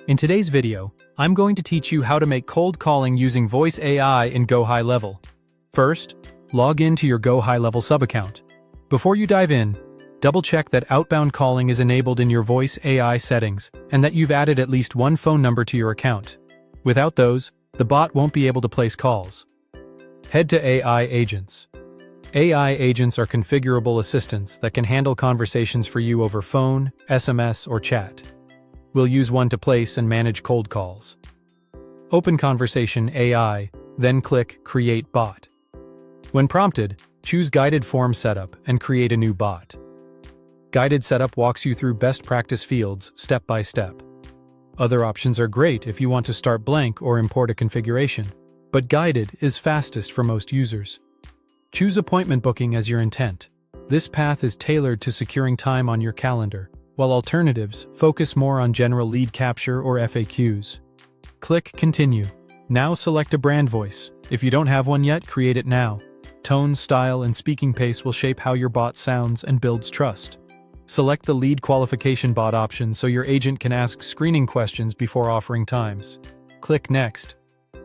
In today's video, I'm going to teach you how to make cold calling using Voice AI and GoHighLevel. First, log in to your GoHighLevel subaccount. Before you dive in, double-check that outbound calling is enabled in your Voice AI settings and that you've added at least one phone number to your account. Without those, the bot won't be able to place calls. Head to AI Agents. AI agents are configurable assistants that can handle conversations for you over phone, SMS, or chat. We'll use one to place and manage cold calls. Open Conversation AI, then click Create Bot. When prompted, choose Guided Form Setup and create a new bot. Guided Setup walks you through best practice fields step by step. Other options are great if you want to start blank or import a configuration, but Guided is fastest for most users. Choose appointment booking as your intent. This path is tailored to securing time on your calendar, while alternatives focus more on general lead capture or FAQs. Click Continue. Now select a brand voice. If you don't have one yet, create it now. Tone, style, and speaking pace will shape how your bot sounds and builds trust. Select the lead qualification bot option so your agent can ask screening questions before offering times. Click Next.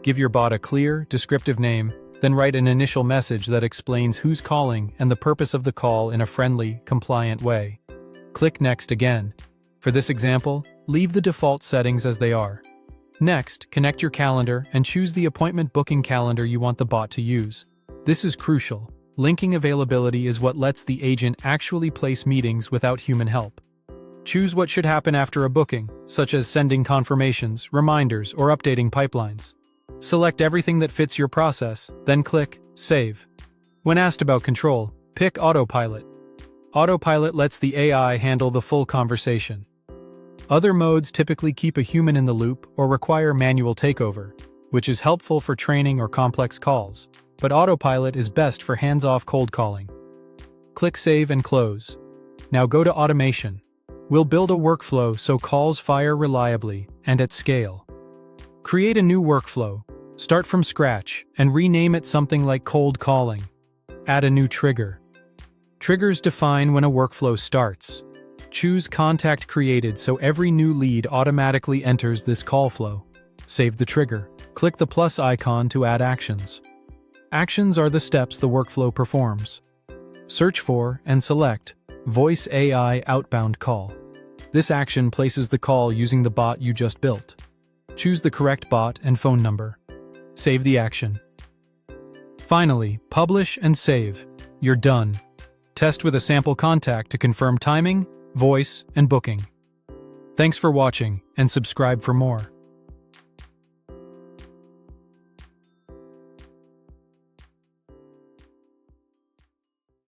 Give your bot a clear, descriptive name, then write an initial message that explains who's calling and the purpose of the call in a friendly, compliant way. Click Next again. For this example, leave the default settings as they are. Next, connect your calendar and choose the appointment booking calendar you want the bot to use. This is crucial. Linking availability is what lets the agent actually place meetings without human help. Choose what should happen after a booking, such as sending confirmations, reminders, or updating pipelines. Select everything that fits your process, then click Save. When asked about control, pick Autopilot. Autopilot lets the AI handle the full conversation. Other modes typically keep a human in the loop or require manual takeover, which is helpful for training or complex calls, but Autopilot is best for hands-off cold calling. Click Save and Close. Now go to Automation. We'll build a workflow so calls fire reliably and at scale. Create a new workflow. Start from scratch and rename it something like cold calling. Add a new trigger. Triggers define when a workflow starts. Choose Contact Created so every new lead automatically enters this call flow. Save the trigger. Click the plus icon to add actions. Actions are the steps the workflow performs. Search for and select Voice AI Outbound Call. This action places the call using the bot you just built. Choose the correct bot and phone number. Save the action. Finally, publish and save. You're done. Test with a sample contact to confirm timing, voice, and booking. Thanks for watching, and subscribe for more.